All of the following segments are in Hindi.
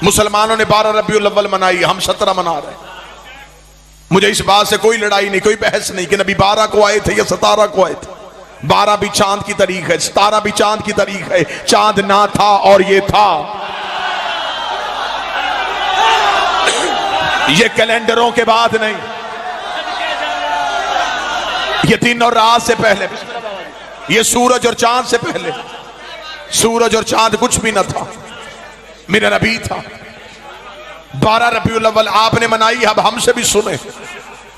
मुसलमानों ने 12 रबीउल अव्वल मनाई, हम 17 मना रहे हैं। मुझे इस बात से कोई लड़ाई नहीं, कोई बहस नहीं कि नबी 12 को आए थे या 17 को आए थे। 12 भी चांद की तारीख है, 17 भी चांद की तारीख है। चांद ना था और ये था। ये कैलेंडरों के बाद नहीं, ये दिन और रात से पहले, ये सूरज और चांद से पहले। सूरज और चांद कुछ भी न था, मेरा नबी था। 12 रबीउल अव्वल आपने मनाई, अब हमसे भी सुने।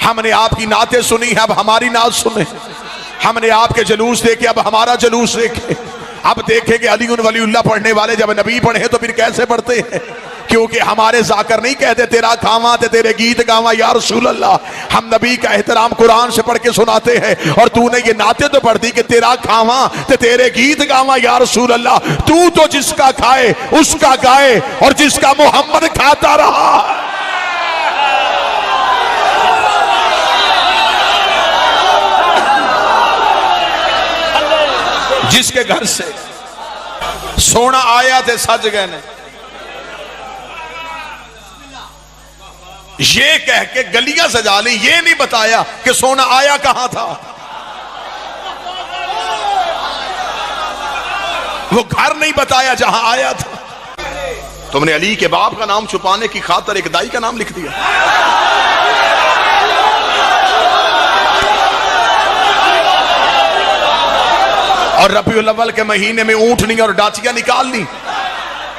हमने आपकी नातें सुनी है, अब हमारी नात सुने। हमने आपके जुलूस देखे, अब हमारा जुलूस देखे। अब देखेंगे अली वलीउल्लाह पढ़ने वाले जब नबी पढ़े तो फिर कैसे पढ़ते हैं, क्योंकि हमारे जाकर नहीं कहते तेरा खावा ते तेरे गीत गावा या रसूल अल्लाह। हम नबी का एहतराम कुरान से पढ़ के सुनाते हैं, और तूने ये नाते तो पढ़ दी कि तेरा खावा ते तेरे गीत गावा या रसूल अल्लाह। तू तो जिसका खाए उसका गाए, और जिसका मोहम्मद खाता रहा। जिसके घर से सोना आया थे सज गए ने, ये कह के गलियां सजा ली, ये नहीं बताया कि सोना आया कहां था। वो घर नहीं बताया जहां आया था। तुमने अली के बाप का नाम छुपाने की खातिर एक दाई का नाम लिख दिया। और रबीउल अव्वल के महीने में ऊंटनी और डाचियां निकाल ली।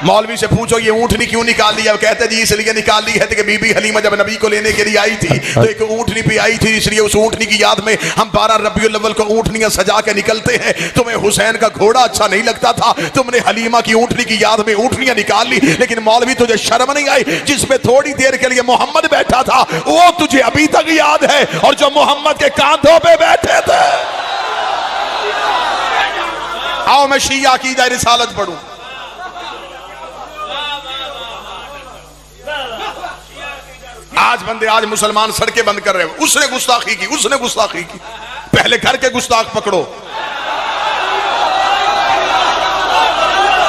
मौलवी से पूछो ये ऊंटनी क्यों निकाल ली? अब कहते जी इसलिए निकाल ली है कि बीबी हलीमा जब नबी को लेने के लिए आई थी तो एक ऊंटनी भी आई थी, इसलिए उस ऊंटनी की याद में हम 12 रबीउल अव्वल को ऊंटनियां सजा के निकलते हैं। तुम्हें हुसैन का घोड़ा अच्छा नहीं लगता था, तुमने हलीमा की ऊंटनी की याद में ऊंटनियां निकाल ली। लेकिन मौलवी तुझे शर्म नहीं आई, जिसमें थोड़ी देर के लिए मोहम्मद बैठा था वो तुझे अभी तक याद है, और जो मोहम्मद के कांधों पे बैठे थे। आओ मैं शिया अकीदा रिसालत पढ़ूं। आज मुसलमान सड़कें बंद कर रहे हो। उसने गुस्ताखी की, उसने गुस्ताखी की। पहले घर के गुस्ताख पकड़ो।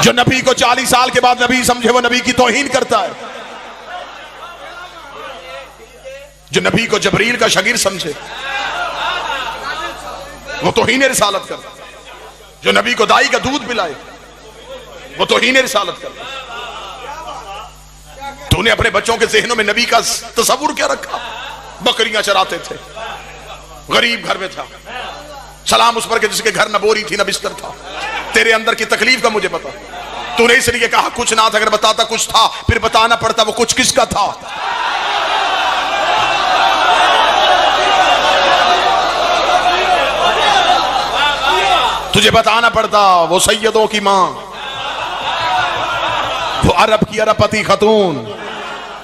जो नबी को 40 साल के बाद नबी समझे वो नबी की तौहीन करता है। जो नबी को जबरील का शगीर समझे वो तौहीन रिसालत करता है। जो नबी को दाई का दूध पिलाए वो तौहीन रिसालत करता है। तूने अपने बच्चों के ज़हनों में नबी का तस्वुर क्या रखा? बकरियां चराते थे, गरीब घर में था, सलाम उस पर के जिसके घर न बोरी थी न बिस्तर था। तेरे अंदर की तकलीफ का मुझे पता। तूने इसलिए कहा कुछ ना था, अगर बताता कुछ था फिर बताना पड़ता वो कुछ किसका था। तुझे बताना पड़ता वो सैयदों की मां, वो अरब की अरबपति खतून,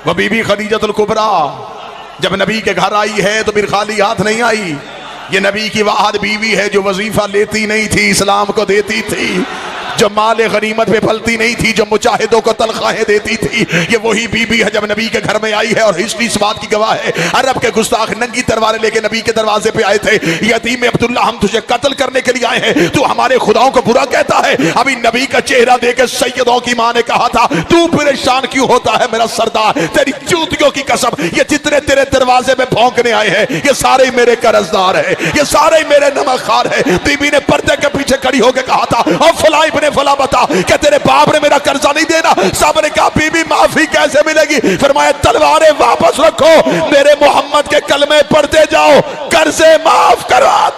वो बीबी खदीजतुल कुबरा जब नबी के घर आई है तो फिर खाली हाथ नहीं आई। ये नबी की वाहद बीवी है जो वजीफा लेती नहीं थी, इस्लाम को देती थी, जो माले गनीमत पे पलती नहीं थी, जो मुजाहिदों को तनख्वाहें देती थी। ये वही बीबी है जब नबी के घर में आई है, और हिस्ट्री इस बात की गवाह है। अरब के गुस्ताख नंगी तलवारें लेके नबी के दरवाजे पे आए थे। यतीम अब्दुल्ला हम तुझे कत्ल करने के लिए आए हैं, तू हमारे खुदाओं को बुरा कहता है। अभी नबी का चेहरा देकर सैयदों की मां ने कहा था तू परेशान क्यों होता है मेरा सरदार, तेरी जूतियों की कसम, ये जितने तेरे दरवाजे में भौंकने आए हैं ये सारे ही मेरे कर्जदार है, ये सारे ही मेरे नमकखार है। बीबी ने पर्दे के पीछे खड़ी होकर कहा था और फला इब्ने फला बता क्या तेरे बाप ने मेरा कर्जा नहीं देना? सब ने कहा बीबी माफी कैसे मिलेगी? फरमाया तलवारें वापस रखो, मेरे मोहम्मद के कलमे पढ़ते जाओ, कर्जे माफ करवा।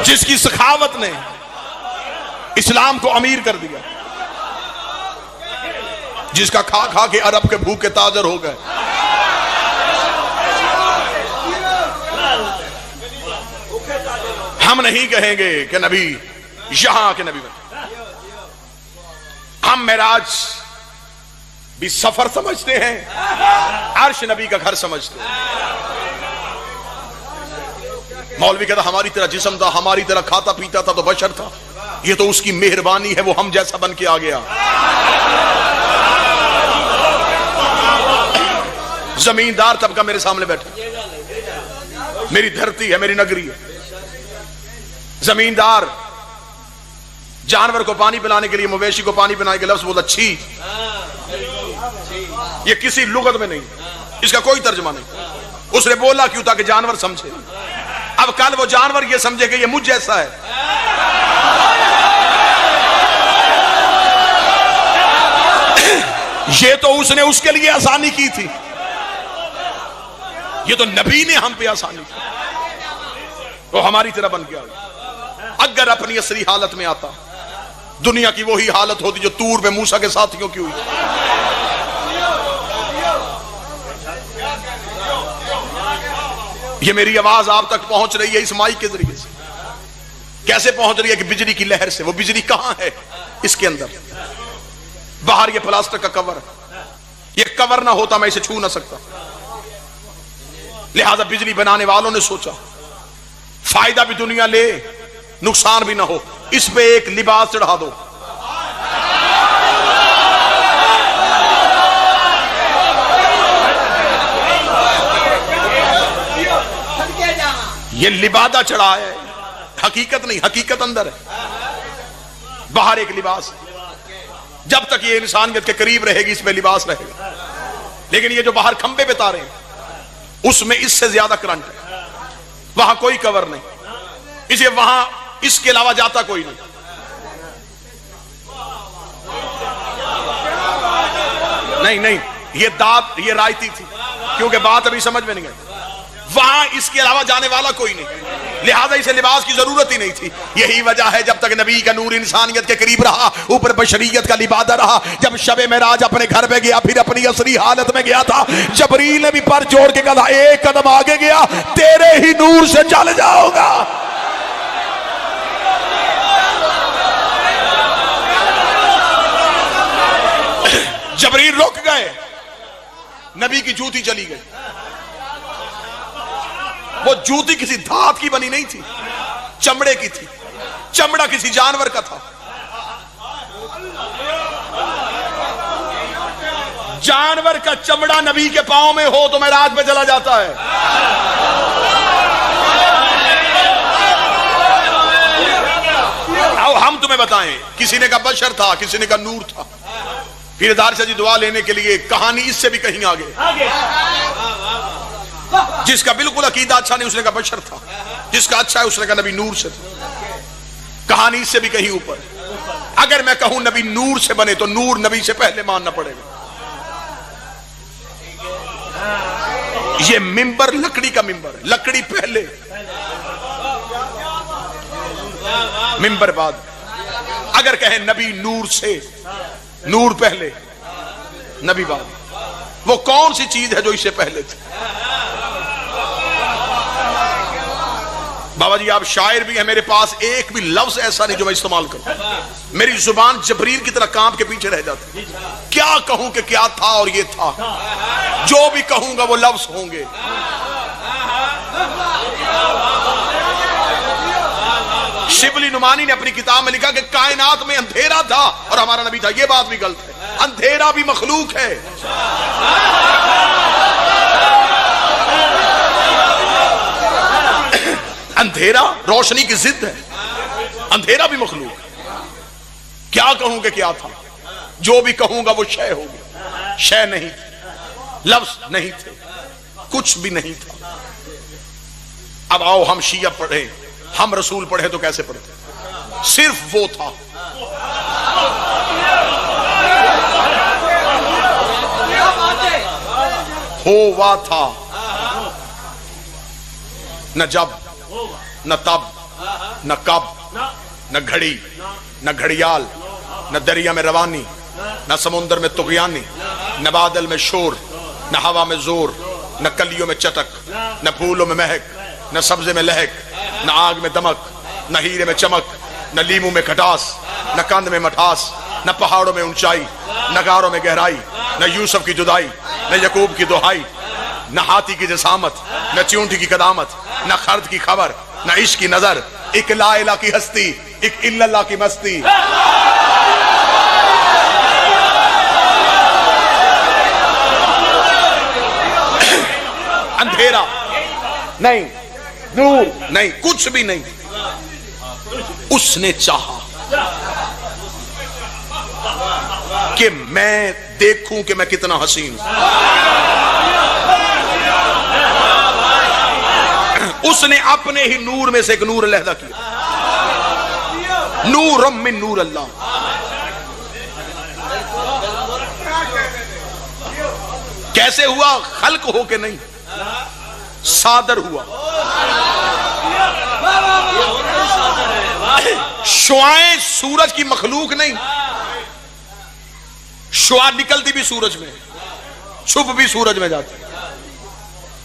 जिसकी सखावत ने इस्लाम को अमीर कर दिया, जिसका खा खा के अरब के भूखे ताजर हो गए। हम नहीं कहेंगे कि नबी यहां के नबी बने। हम मेराज भी सफर समझते हैं, अर्श नबी का घर समझते हैं। मौलवी कहता हमारी तरह जिस्म था, हमारी तरह खाता पीता था तो बशर था। ये तो उसकी मेहरबानी है, वो हम जैसा बन के आ गया। जमींदार तबका मेरे सामने बैठा, मेरी धरती है, मेरी नगरी है। जमींदार जानवर को पानी पिलाने के लिए, मवेशी को पानी पिलाने के लफ्ज बोला अच्छी, ये किसी लुगत में नहीं, इसका कोई तर्जमा नहीं। उसने बोला क्यों? ताकि जानवर समझे। अब कल वो जानवर ये समझे कि ये मुझ जैसा है। ये तो उसने उसके लिए आसानी की थी, ये तो नबी ने हम पे आसानी की, तो हमारी तरह बन गया। अगर अपनी असली हालत में आता, दुनिया की वही हालत होती जो तूर पे मूसा के साथियों की हुई। ये मेरी आवाज आप तक पहुंच रही है इस माइक के जरिए से। कैसे पहुंच रही है? कि बिजली की लहर से। वो बिजली कहां है? इसके अंदर। बाहर ये प्लास्टिक का कवर, ये कवर ना होता मैं इसे छू ना सकता। लिहाजा बिजली बनाने वालों ने सोचा फायदा भी दुनिया ले, नुकसान भी ना हो, इस पे एक लिबास चढ़ा दो। ये लिबादा चढ़ा है, हकीकत नहीं, हकीकत अंदर है। बाहर एक लिबास, जब तक ये इंसानियत के करीब रहेगी इसमें लिबास रहेगा। लेकिन ये जो बाहर खंबे पे तारे हैं उसमें इससे ज्यादा करंट है। वहां कोई कवर नहीं, इसे वहां इसके अलावा जाता कोई नहीं। नहीं नहीं, ये दात, ये रायती थी, क्योंकि बात अभी समझ में नहीं आई। वहां इसके अलावा जाने वाला कोई नहीं, लिहाजा इसे लिबास की जरूरत ही नहीं थी। यही वजह है जब तक नबी का नूर इंसानियत के करीब रहा, ऊपर बशरियत का लिबादा रहा। जब शबे मेराज अपने घर पे गया, फिर अपनी असली हालत में गया था, जबरील ने भी पर जोड़ के कहा एक कदम आगे गया, तेरे ही नूर से चल जाऊंगा। जबरील रुक गए, नबी की जूती चली गई। वो जूती किसी धात की बनी नहीं थी, चमड़े की थी। चमड़ा किसी जानवर का था। जानवर का चमड़ा नबी के पांव में हो तो मैं रात में चला जाता है। आओ हम तुम्हें बताएं, किसी ने कहा बशर था, किसी ने कहा नूर था। फिर दारशा जी दुआ लेने के लिए कहानी इससे भी कहीं आगे। जिसका बिल्कुल अकीदा अच्छा नहीं उसने कहा बशर था, जिसका अच्छा है उसने कहा नबी नूर से था। कहानी इससे भी कहीं ऊपर। अगर मैं कहूं नबी नूर से बने तो नूर नबी से पहले मानना पड़ेगा। ये मिंबर लकड़ी का मिंबर है, लकड़ी पहले, मिंबर बाद। अगर कहें नबी नूर से, नूर पहले नबी बाद, वो कौन सी चीज है जो इससे पहले थी? बाबा जी आप शायर भी हैं, मेरे पास एक भी लफ्ज ऐसा नहीं जो मैं इस्तेमाल करूं। मेरी जुबान जबरील की तरह कांप के पीछे रह जाती। क्या कहूं कि क्या था और ये था, जो भी कहूंगा वो लफ्ज होंगे। शिबली नुमानी ने अपनी किताब में लिखा कि कायनात में अंधेरा था और हमारा नबी था। ये बात भी गलत है, अंधेरा भी मखलूक है। अंधेरा रोशनी की जिद है, अंधेरा भी मखलूक। क्या कहूं कि क्या था, जो भी कहूंगा वो शय होगी। शय नहीं थी, लफ्ज नहीं थे, कुछ भी नहीं था। अब आओ हम शिया पढ़े, हम रसूल पढ़े तो कैसे पढ़ते? सिर्फ वो था। होवा था, न जब, न तब, न कब, न घड़ी, न घड़ियाल, न दरिया में रवानी, न समुंदर में तुगयानी, न बादल में शोर, न हवा में जोर, न कलियों में चटक, न फूलों में महक, न सब्जे में लहक, न आग में दमक, न हीरे में चमक, न लीमू में खटास, न कंद में मठास, न पहाड़ों में ऊंचाई, न गारों में गहराई, न यूसुफ की जुदाई, न यकूब की दुहाई, न हाथी की जसामत, न च्यूंटी की कदामत, न खर्द की खबर, न इश्क की नजर, एक ला इला की हस्ती, एक इल्लल्लाह की मस्ती। अंधेरा नहीं, नूर नहीं, कुछ भी नहीं। उसने चाहा कि मैं देखूं कि मैं कितना हसीन हूं। उसने अपने ही नूर में से एक नूर अलहदा किया, नूर मिन नूर अल्लाह। कैसे हुआ? खल्क हो के नहीं, सादर हुआ। शुआएं सूरज की मखलूक नहीं, शुआ निकलती भी सूरज में, छुप भी सूरज में जाती।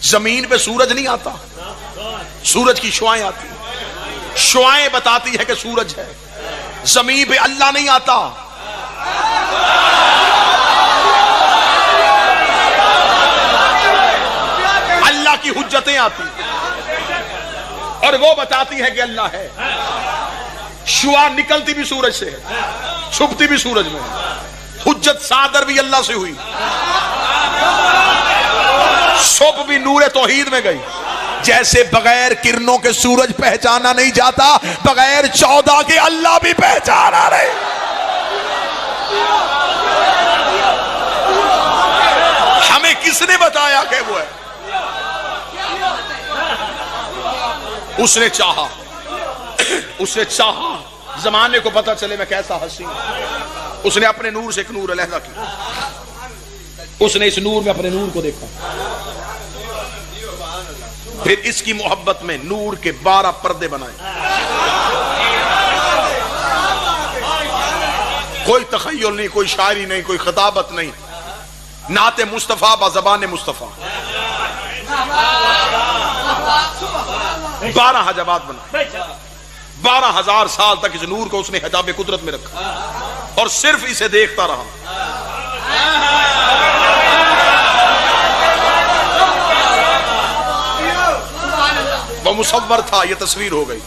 जमीन पे सूरज नहीं आता, सूरज की शुआएं आती। शुआएं बताती है कि सूरज है। जमीन पे अल्लाह नहीं आता, अल्लाह की हुज्जतें आती और वो बताती है कि अल्लाह है। शुआ निकलती भी सूरज से है, छुपती भी सूरज में। हुज्जत सादर भी अल्लाह से हुई, शुभ भी नूरे तौहीद में गई। जैसे बगैर किरणों के सूरज पहचाना नहीं जाता, बगैर 14 के अल्लाह भी पहचाना नहीं। हमें किसने बताया कि वो है? उसने चाहा, उसने चाहा जमाने को पता चले मैं कैसा हसीन। उसने अपने नूर से एक नूर अलहदा किया, उसने इस नूर में अपने नूर को देखा। फिर इसकी मोहब्बत में नूर के 12 पर्दे बनाए। कोई तखय्युल नहीं, कोई शायरी नहीं, कोई खिताबत नहीं, नाते मुस्तफा बज़बान मुस्तफा। 12 हजाबात बनाए। 12,000 साल तक इस नूर को उसने हिजाब कुदरत में रखा और सिर्फ इसे देखता रहा। वो मुसव्वर था, ये तस्वीर हो गई।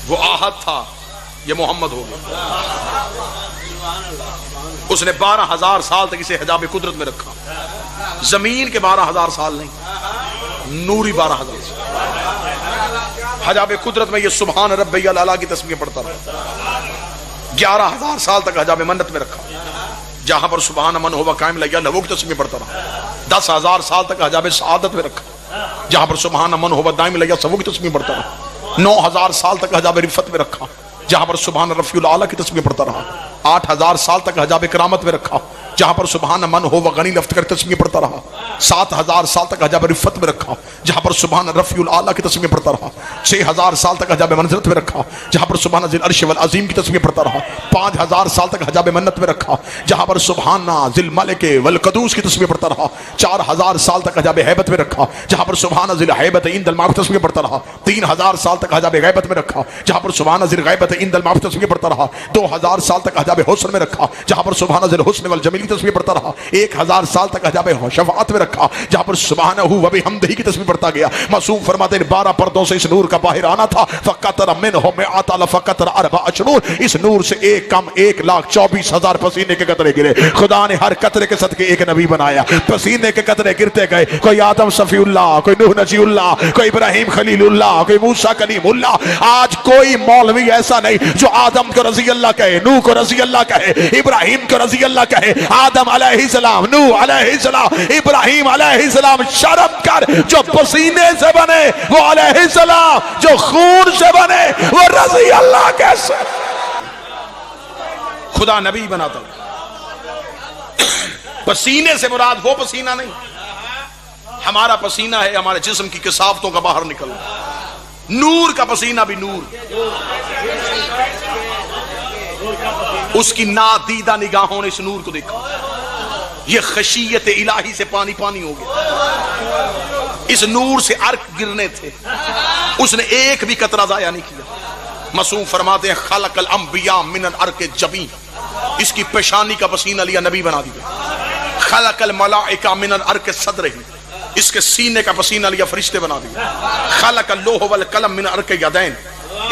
वो आहद था, ये मोहम्मद हो गया। उसने 12,000 साल तक इसे हिजाब कुदरत में रखा। जमीन के 12,000 साल नहीं, नूरी 12,000 साल। हिजाब कुदरत में ये सुभान रब्बियल आला की तस्बीह पढ़ता रहा। 11,000 साल तक हिजाब मन्नत में रखा, जहां पर सुभान मन होवा कायम लगा लहू की तस्बीह पढ़ता रहा। 10,000 साल तक हिजाब सआदत में रखा, जहां पर सुभान मन होवा दाइम लगा सबू की तस्बीह पढ़ता रहा। 9,000 साल तक हिजाब रिफत में रखा, जहां पर सुभान रफीउल आला की तस्बीह पढ़ता रहा। 8,000 साल तक हिजाब करामत में रखा, जहां पर सुभान मन हो व गनी लफ्त कर तस्बीह पढ़ता रहा। 7,000 साल तक हिजाब रिफत में रखा, जहां पर सुभान रफीउल आला की तस्बीह पढ़ता रहा। 6,000 साल तक हिजाब मंज़रत में रखा, जहां पर सुभान ज़िल अर्श वल अज़ीम की तस्बीह पढ़ता रहा। 5,000 साल तक हिजाब मन्नत में रखा, जहां पर सुभान ज़िल मलिक वल क़दूस की तस्बीह पढ़ता रहा। 4,000 साल तक हिजाब हैबत में रखा, जहां पर सुभान ज़िल हैबत इंदल माफ़ तस्बीह पढ़ता रहा। 3,000 साल तक हिजाब गैबत में रखा, जहां पर सुभान ज़िल गैबत इंदल माफ़ तस्बीह पढ़ता रहा। 2,000 साल तक हिजाब हुस्न में रखा, जहां पर सुभान ज़िल हुस्न वल जमील की तस्बीह पढ़ता रहा। 1,000 साल तक हिजाब शफ़ाअत में रखा, जहां पर सुब्हानहू व बिहम्दिही की तस्बीह पढ़ता गया। मासूम फरमाते हैं 12 पर्दों से इस नूर का बाहर आना था। फ़क़तर मिनहु मिअता लफ़क़तर 4 इस नूर से एक कम 1,24,000 पसीने के कतरे गिरे। खुदा ने हर कतरे के सदके एक नबी बनाया। पसीने के कतरे गिरते गए, कोई आदम सफ़ीउल्लाह, कोई नूह नजीउल्लाह, कोई इब्राहिम खलीलुल्लाह, कोई मूसा कलीमुल्लाह। आज कोई मौलवी ऐसा नहीं जो आदम को रज़ी अल्लाह कहे, नूह को रज़ी अल्लाह कहे, इब्राहिम को रज़ी अल्लाह कहे, आदम अलैहिस्सलाम, नूह अलैहिस्सलाम, इब्राहिम अलैहिस्सलाम। शर्म कर, जो पसीने से बने वो अलैहिस्सलाम, जो खून से बने वो रज़ी अल्लाह कैसे? खुदा नबी बनाता। पसीने से मुराद वो पसीना नहीं, हमारा पसीना है हमारे जिस्म की कसावतों का बाहर निकलना। नूर का पसीना भी नूर, उसकी नादीदा निगाहों ने इस नूर को देखा। ये खशियत इलाही से पानी पानी हो गया। इस नूर से अर्क गिरने थे, उसने एक भी कतरा जाया नहीं किया। मासूम फरमाते हैं खलकल अंबिया मिनल अर्क जबीन, इसकी पेशानी का पसीना लिया नबी बना दिया। खलकल मलाइका मिनल अर्क सदरही, इसके सीने का पसीना लिया फरिश्ते बना दिया। खलकल लोह वल कलम मिनल अर्क यदैन,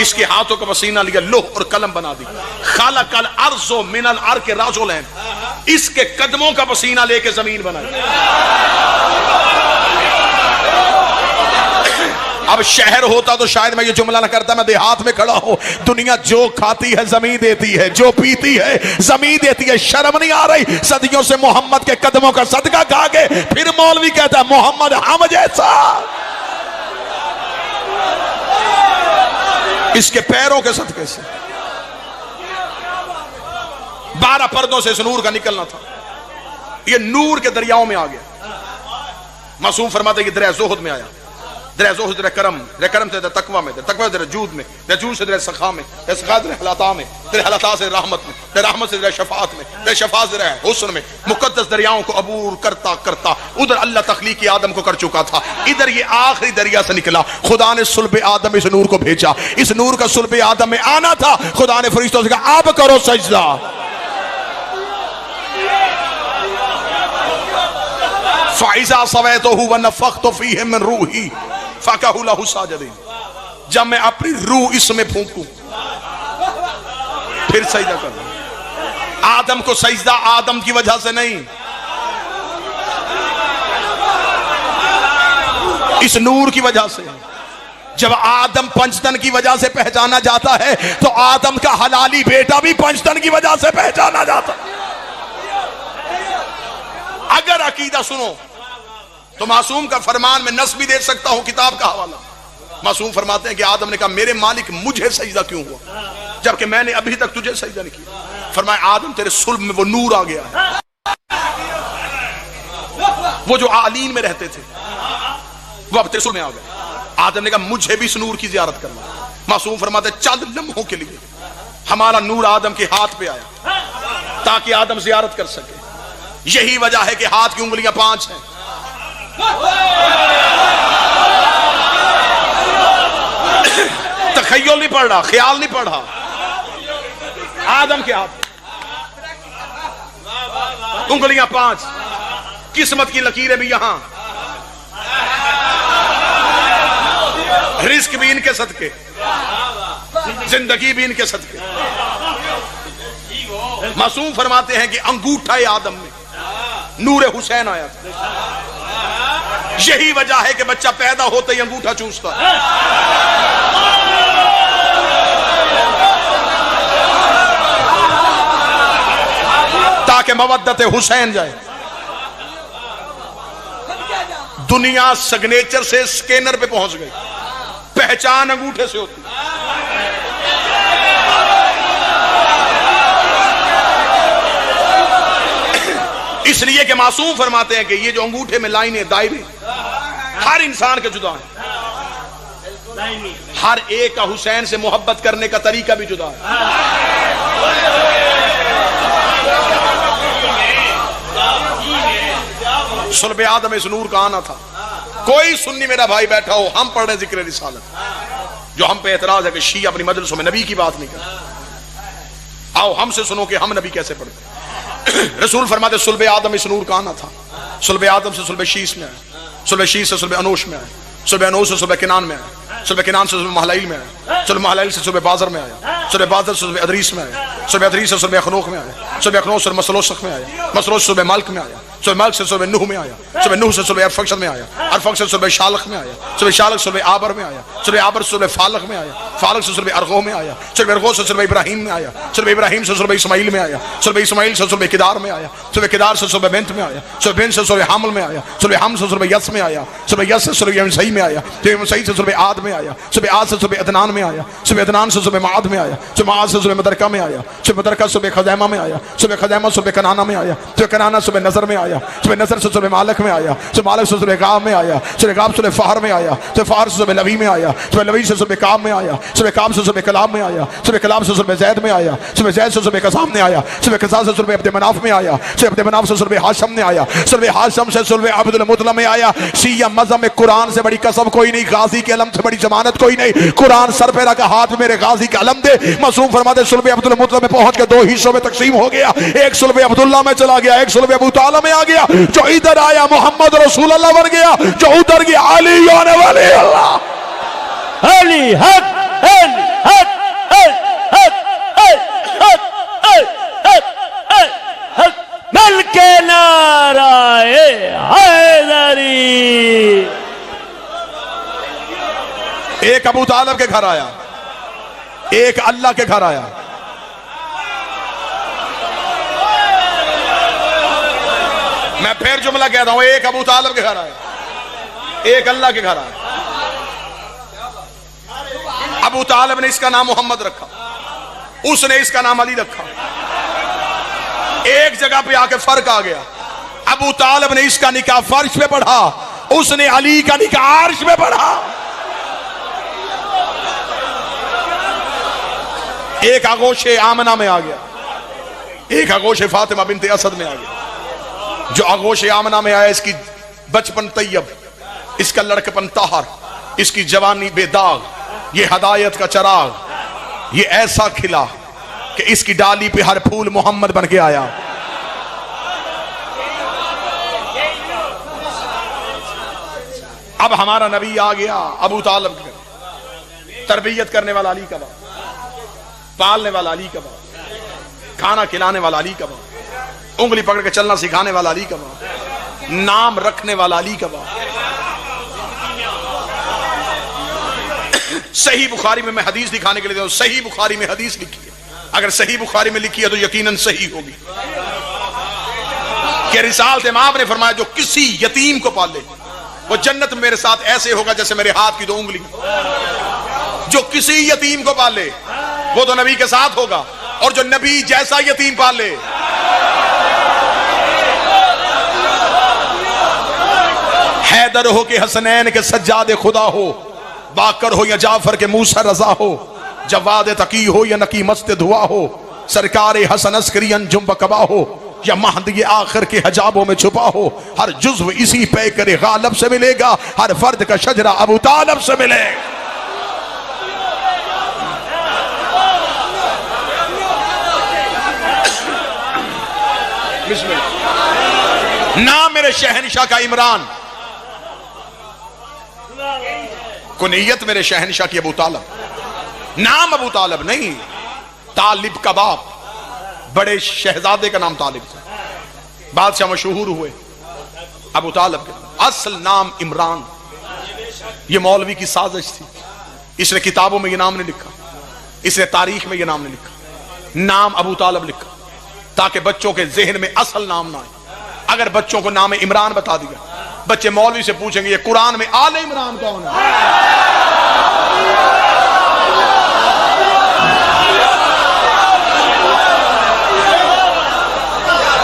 इसके हाथों का पसीना लिया लोह और कलम बना दी। खलकल अर्ज़ो मिनल अर्क राजुलैन, इसके कदमों का पसीना लेके जमीन बनाई। अब शहर होता तो शायद मैं ये जुमला ना करता, मैं देहात में खड़ा हो। दुनिया जो खाती है जमीन देती है, जो पीती है जमीन देती है। शर्म नहीं आ रही? सदियों से मोहम्मद के कदमों का सदका खा के फिर मौलवी कहता है मोहम्मद हम जैसा। इसके पैरों के सदके से 12 पर्दों से इस नूर का निकलना था। ये नूर के दरियाओं में आ गया। मासूम फरमाते कि दरिया ज़ुहद में आया, दरिया ज़ुहद दरिया करम, दरिया करम से दरिया तकवा में, दरिया तकवा से दरिया जूद में, दरिया जूद से दरिया सखा में, दरिया सखा दरिया हलाता में, दरिया हलाता से रहमत में, दरिया रहमत से दरिया शफात में, दरिया शफात से दरिया हुस्न में। मुकद्दस दरियाओं को अबूर करता करता उधर अल्लाह तख्लीक आदम को कर चुका था, इधर ये आखिरी दरिया से निकला। खुदा ने सुल्ब आदम इस नूर को भेजा। इस नूर का सुल्ब आदम में आना था। खुदा ने फरिश्तों से कहा आप करो सजदा। फाइजा सवैतहु व नफख्तु फीहि मिन रूही फक़अू लहु साजिदीन। जब मैं अपनी रूह इसमें फूंकूं फिर सजदा कर। आदम को सजदा आदम की वजह से नहीं, इस नूर की वजह से। जब आदम पंचतन की वजह से पहचाना जाता है तो आदम का हलाली बेटा भी पंचतन की वजह से पहचाना जाता है। अगर अकीदा सुनो तो मासूम का फरमान में नस भी दे सकता हूं, किताब का हवाला। मासूम फरमाते हैं कि आदम ने कहा मेरे मालिक मुझे सजदा क्यों हुआ जबकि मैंने अभी तक तुझे सजदा नहीं किया। फरमाया आदम तेरे सुल्ब में वो नूर आ गया है, वो जो आलीन में रहते थे वो अब तेरे सुल्ब में आ गया। आदम ने कहा मुझे भी इस नूर की जियारत करना। मासूम फरमाते चंद लम्हों के लिए हमारा नूर आदम के हाथ पे आया ताकि आदम जियारत कर सके। यही वजह है कि हाथ की उंगलियां 5 हैं। तखय्युल नहीं पड़ रहा, ख्याल नहीं पड़ रहा। आदम के हाथ उंगलियां 5, किस्मत की लकीरें भी यहां, रिस्क भी इनके सदके, जिंदगी भी इनके सदके। मासूम फरमाते हैं कि अंगूठा आदम में नूर हुसैन आया था। यही वजह है कि बच्चा पैदा होते ही अंगूठा चूसता है। ताकि मवद्दत हुसैन जाए। दुनिया सिग्नेचर से स्कैनर पे पहुंच गई, पहचान अंगूठे से होती। इसलिए कि मासूम फरमाते हैं कि ये जो अंगूठे में लाइनें दायरे हर इंसान के जुदा है। हर एक का हुसैन से मोहब्बत करने का तरीका भी जुदा है। सुल्ब आदम इस नूर का आना था। कोई सुन्नी मेरा भाई बैठा हो, हम पढ़ रहे जिक्र रिसालत। जो हम पे एतराज है कि शी अपनी मजलिसों में नबी की बात नहीं करते, आओ हमसे सुनो कि हम नबी कैसे पढ़ते। रसूल फरमाते सुल्ब आदम इस नूर का आना था। सुल्ब आदम से सुल्ब शीस में आया, सुल्ब शीस से सुल्ब अनोश में आया, सुल्ब अनोश से सुल्ब किनान में आया, सुल्ब किनान से सुल्ब महलाइल में आया, सुल्ब महलाइल से सुल्ब बाजर में आया, सुल्ब बाजर से सुल्ब अदरीस में आया, सुल्ब अदरीस से सुल्ब अखनोक में आया, सुल्ब अखनोक से मसलोसख में आया, मसलोस सुल्ब मल्क में आया, सुल्ब मल्क से सुल्ब नूह में आया, सुल्ब नूह से सुल्ब अरफक्षद में आया, अरफक्षद से सुल्ब शालख में आया, सुल्ब शालख से सुल्ब आबर में आया, सुल्ब आबर से सुल्ब फालख में आया, फालख से सुल्ब अरगो में आया, सुल्ब अरगो से सुल्ब इब्राहिम में आया, सुल्ब इब्राहिम से सुल्ब इस्माइल में आया, सुल्ब इस्माइल से सुल्ब किदार में आया, सुल्ब किदार से सुल्ब बिन्त में आया, सुल्ब बिन्त से सुल्ब हामिल में आया, सुल्ब हम से सुल्ब यस में आया, सुल्ब यस से सुल्ब यमसई में आया, सुल्ब यमसई से सुल्ब आद में आया, सुल्ब आद से सुल्ब अदनान में आया, सुल्ब अदनान से सुल्ब माद में आया, सुल्ब माद से सुल्ब मदरका में आया, सुल्ब मदरका सुल्ब खदैमा में आया, सुल्ब खदैमा सुल्ब कनाना में आया, सुल्ब कनाना सुल्ब नजर में आया, सुल्ब नजर से सुल्ब मालिक में आया, सुल्ब मालिक से सुल्ब गाब में आया, सुल्ब गाब सुल्ब फाहर में आया, सुल्ब फाहर से सुल्ब लवी में आया, सुल्ब लवी से सुल्ब काम में आया, सुल्ब काम से सुल्ब कलाम में आया, सुल्ब कलाम से सुल्ब जैद में आया, सुल्ब जैद से सुल्ब कसाम में आया, सुल्ब कसाम से सुल्ब अब्द मनाफ में आया, सुल्ब अब्द मनाफ से सुल्ब हाशम में आया, सुल्ब हाशम से सुल्ब अब्दुल मुतलम में आया। शिया मज़हब में कुरान से बड़ी कसम कोई नहीं, गाजी के अलम से बड़ी जमानत कोई नहीं। कुरान सर पे रखा, हाथ में मेरे गाजी का अलम दे। मासूम फरमाते सुल्ब अब्दुल मुतलम में पहुंच के 2 हिस्सों में तकसीम हो गया। एक सुल्ब अब्दुल्ला में चला गया, एक सुल्ब अबू ताला में आ गया। जो इधर आया मोहम्मद रसूल अल्लाह बन गया, जो उधर गया अली आने वाले अल्लाह अली हक हक मिल के नाराए हैदरी। एक अबू तालिब के घर आया, एक अल्लाह के घर आया। मैं फिर जुमला कहता हूं, एक अबू तालिब के घर आया, एक अल्लाह के घर आया। अबू तालिब ने इसका नाम मोहम्मद रखा, उसने इसका नाम अली रखा। एक जगह पे आके फर्क आ गया, अबू तालिब ने इसका निकाह फर्श पे पढ़ा, उसने अली का निकाह अर्श पे पढ़ा। एक आगोशे आमना में आ गया, एक आगोशे फातिमा बिनते असद में आ गया। जो आगोशे आमना में आया, इसकी बचपन तैयब, इसका लड़कपन ताहर, इसकी जवानी बेदाग, ये हदायत का चराग, ये ऐसा खिला कि इसकी डाली पे हर फूल मोहम्मद बन के आया। अब हमारा नबी आ गया, अबू तालिब के घर, तरबियत करने वाला अली का बाप, पालने वाला अली का बाप, खाना खिलाने वाला अली का बाप, उंगली पकड़ के चलना सिखाने वाला अली का बाप, नाम रखने वाला अली का बाप। सही बुखारी में मैं हदीस दिखाने के लिए, सही बुखारी में हदीस लिखी है, अगर सही बुखारी में लिखी है तो यकीनन सही होगी कि रिसालत इमाम ने फरमाया, जो किसी यतीम को पाले वो जन्नत में मेरे साथ ऐसे होगा जैसे मेरे हाथ की दो उंगली। जो किसी यतीम को पाले वो तो नबी के साथ होगा, और जो नबी जैसा यतीम पाले, हैदर हो के हसनैन के सज्जादे खुदा हो, बाकर हो या जाफर के मूसा रजा हो, जवाद तकी हो या नकी मस्त धुआ हो, सरकार हसन अस्करी अंजुम बकबा हो या महदी आखिर के हजाबों में छुपा हो, हर जुज्व इसी पे करे गालब से मिलेगा, हर फर्द का शजरा अबू तालिब से मिलेगा। नाम मेरे शहनशाह का इमरान, कुनियत मेरे शहनशाह की अबू तालिब, नाम अबू तालिब नहीं, तालिब का बाप, बड़े शहजादे का नाम तालिब था, बादशाह मशहूर हुए अबू तालिब के, असल नाम इमरान। ये मौलवी की साजिश थी, इसने किताबों में ये नाम नहीं लिखा, इसने तारीख में ये नाम नहीं लिखा, नाम अबू तालिब लिखा ताकि बच्चों के जहन में असल नाम ना आए। अगर बच्चों को नाम इमरान बता दिया, बच्चे मौलवी से पूछेंगे ये कुरान में आले इमरान कौन है?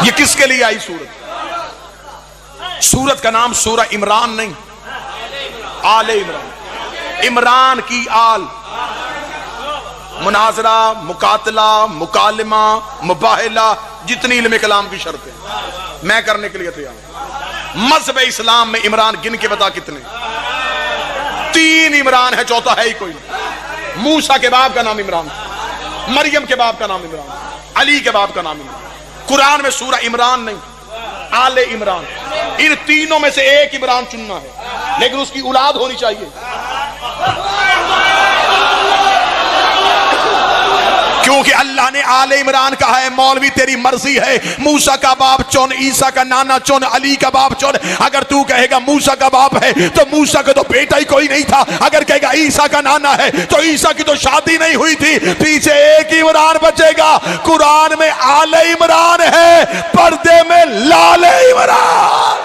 ये किसके लिए आई सूरत? सूरत का नाम सूरह इमरान नहीं, आले इमरान। इमरान की आल, मुनाजरा, मुकातला, मुकालिमा, मुबाहिला, जितनी इल्म कलाम की शर्तें मैं करने के लिए तैयार हूं। मज़हब इस्लाम में इमरान गिन के बता कितने? 3 इमरान है, चौथा है ही कोई नहीं। मूसा के बाप का नाम इमरान, मरियम के बाप का नाम इमरान, अली के बाप का नाम इमरान। कुरान में सूरह इमरान नहीं, आले इमरान। इन तीनों में से एक इमरान चुनना है, लेकिन उसकी औलाद होनी चाहिए। क्योंकि अल्लाह ने आले इमरान कहा है, मौलवी तेरी मर्जी है, मूसा का बाप चुन, ईसा का नाना चुन, अली का बाप चुन। अगर तू कहेगा मूसा का बाप है तो मूसा का तो बेटा ही कोई नहीं था, अगर कहेगा ईसा का नाना है तो ईसा की तो शादी नहीं हुई थी, पीछे एक इमरान बचेगा। कुरान में आले इमरान है, पर्दे में लाले इमरान।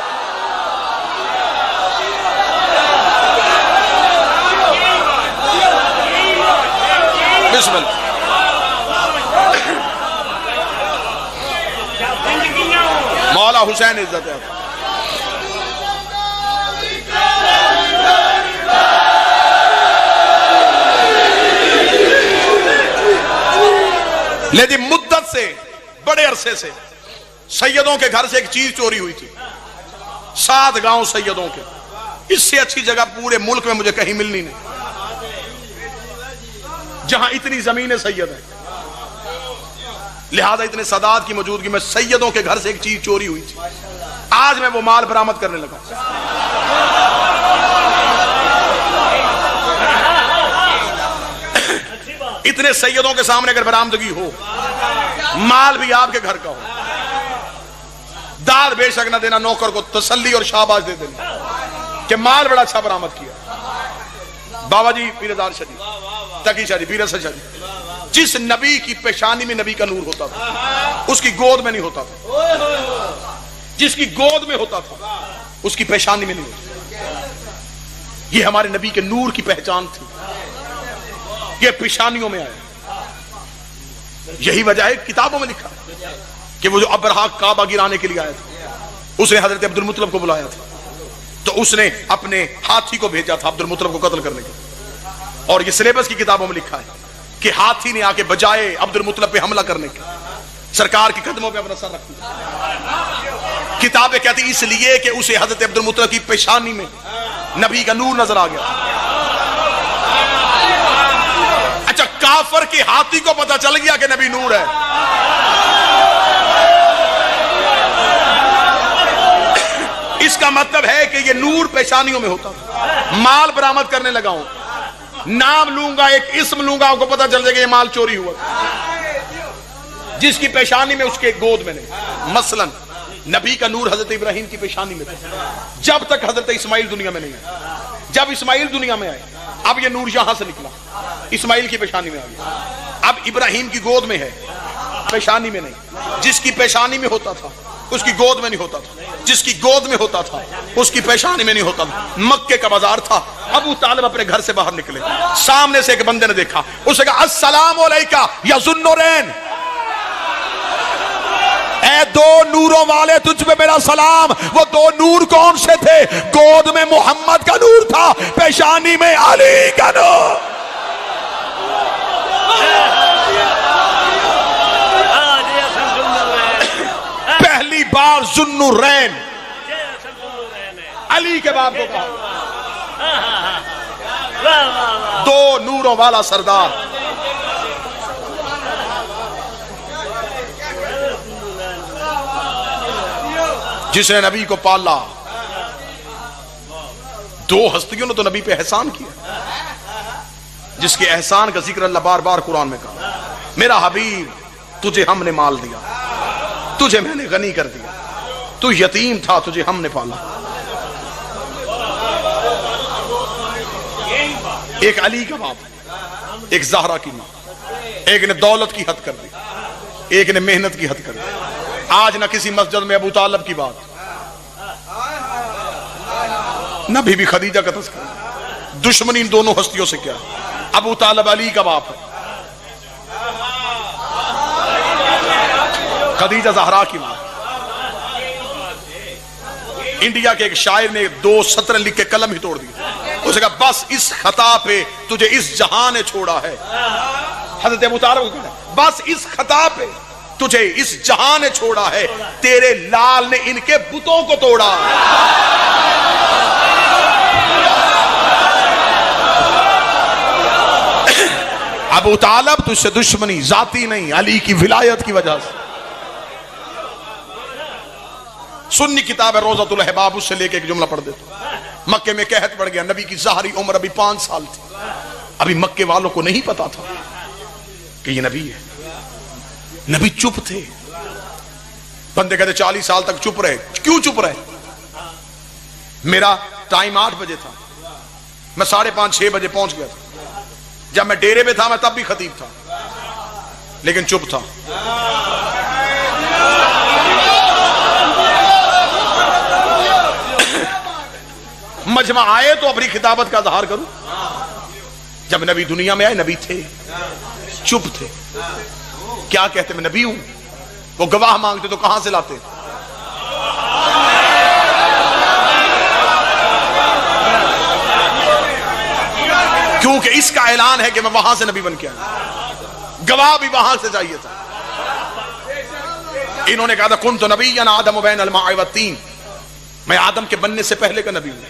बिस्मिल्लाह। मौला हुसैन इज्जत है। लेकिन मुद्दत से, बड़े अरसे से सैयदों के घर से एक चीज चोरी हुई थी, 7 गांव सैयदों के। इससे अच्छी जगह पूरे मुल्क में मुझे कहीं मिलनी नहीं, जहां इतनी जमीनें सैयद है। लिहाजा इतने सदात की मौजूदगी में सैयदों के घर से एक चीज चोरी हुई थी। आज मैं वो माल बरामद करने लगा। इतने सैयदों के सामने अगर बरामदगी हो, माल भी आपके घर का हो, दाद बेशक न देना, नौकर को तसल्ली और शाबाश दे देना कि माल बड़ा अच्छा बरामद किया। बाबा जी पीरदार शरीफ, तकी शरीफ, पीर असद शरीफ, जिस नबी की पेशानी में नबी का नूर होता था उसकी गोद में नहीं होता था, जिसकी गोद में होता था उसकी पेशानी में नहीं होता। ये हमारे नबी के नूर की पहचान थी, ये पेशानियों में आया। यही वजह है किताबों में लिखा कि वो जो अबरहा काबा गिराने के लिए आया था, उसने हजरत अब्दुल मुत्तलब को बुलाया था, तो उसने अपने हाथी को भेजा था अब्दुल मुत्तलब को कत्ल करने के। और ये सिलेबस की किताबों में लिखा है कि हाथी ने आके बजाए अब्दुल मुत्तलब पे हमला करने के, सरकार के कदमों पे अपना सर रख दिया। किताबें कहती इसलिए कि उसे हजरत अब्दुल मुत्तलब की पेशानी में नबी का नूर नजर आ गया। अच्छा, काफर के हाथी को पता चल गया कि नबी नूर है। इसका मतलब है कि ये नूर पेशानियों में होता था। माल बरामद करने लगा हूं, नाम लूंगा, एक इस्म लूंगा, आपको पता चल जाएगा ये माल चोरी हुआ, जिसकी पेशानी में उसके गोद में नहीं। मसलन नबी का नूर हजरत इब्राहिम की पेशानी में था जब तक हजरत इस्माइल दुनिया में नहीं आए। जब इस्माइल दुनिया में आए, अब ये नूर यहां से निकला, इस्माइल की पेशानी में आ गया। अब इब्राहिम की गोद में है, पेशानी में नहीं। जिसकी पेशानी में होता था उसकी गोद में नहीं होता था, जिसकी गोद में होता था उसकी पेशानी में नहीं होता था। मक्के का बाजार था, अबू तालिब अपने घर से बाहर निकले, सामने से एक बंदे ने देखा, उसने कहा अस्सलाम अलैका या ज़ुन्नुरैन, ऐ दो नूरों वाले तुझ पे मेरा सलाम। वो दो नूर कौन से थे? गोद में मोहम्मद का नूर था, पेशानी में अली का नूर। पहली बार ज़ुन्नुरैन अली के बाप को कहा, दो नूरों वाला सरदार। जिसने नबी को पाला, दो हस्तियों ने तो नबी पे एहसान किया, जिसके एहसान का जिक्र अल्लाह बार बार कुरान में कहा। मेरा हबीब, तुझे हमने माल दिया, तुझे मैंने गनी कर दिया, तू यतीम था, तुझे हमने पाला। एक अली का बाप, एक ज़हरा की मां, एक ने दौलत की हद कर दी, एक ने मेहनत की हद कर दी। आज ना किसी मस्जिद में अबू तालिब की बात, ना बीबी खदीजा का तज़किरा। दुश्मनी इन दोनों हस्तियों से क्या? अबू तालिब अली का बाप है, खदीजा ज़हरा की मां। इंडिया के एक शायर ने 2 सत्र लिख के कलम ही तोड़ दिया। उसने कहा बस इस खता पे तुझे इस जहां ने छोड़ा है। हज़रत अबू तालिब को कहा बस इस खता पे तुझे इस जहां ने छोड़ा है, तेरे लाल ने इनके बुतों को तोड़ा। अबू तालिब तुझसे दुश्मनी जाती नहीं, अली की विलायत की वजह से। सुन्नी किताब है रोज़तुल अहबाब, उससे लेके एक जुमला पढ़ देता। मक्के में कहत पड़ गया, नबी की ज़ाहरी उम्र अभी 5 साल थी। अभी मक्के वालों को नहीं पता था कि ये नबी है। नबी चुप थे। बंदे कहते 40 साल तक चुप रहे। क्यों चुप रहे? मेरा टाइम 8 बजे था, मैं 5:30-6 बजे पहुंच गया था। जब मैं डेरे में था मैं तब भी खतीब था, लेकिन चुप था। मजमा आए तो अपनी खिताबत का इज़हार करूं। जब नबी दुनिया में आए, नबी थे, चुप थे। क्या कहते? मैं नबी हूं। वो गवाह मांगते तो कहां से लाते? क्योंकि इसका ऐलान है कि मैं वहां से नबी बन के आया। गवाह भी वहां से चाहिए था। इन्होंने कहा था कुन तो नबी या आदम बैन अल मा'i व तीन, मैं आदम के बनने से पहले का नबी हूं।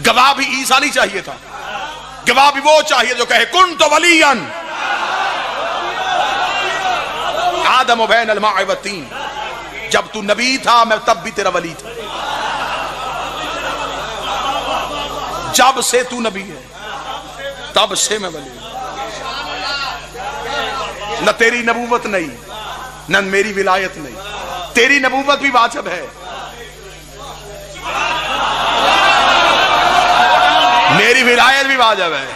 गवाह भी ईसा नहीं चाहिए था, गवाह भी वो चाहिए जो कहे कुन तो वलियन आदम बैन अल मा'i व तीन। जब तू नबी था मैं तब भी तेरा वली था। जब से तू नबी है तब से मैं वली हूं। न तेरी नबूवत नहीं, न मेरी विलायत नहीं। तेरी नबूवत भी वाजिब है, मेरी विलायत भी भी वाजिब है।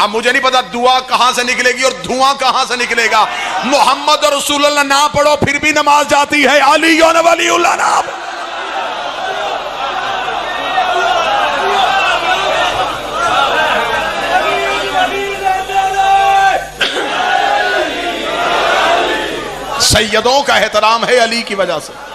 अब मुझे नहीं पता दुआ कहां से निकलेगी और धुआं कहां से निकलेगा। मोहम्मद और रसूलुल्लाह ना पढ़ो फिर भी नमाज जाती है। अली व वलीउल्लाह नाम। सैयदों का एहतराम है अली की वजह से।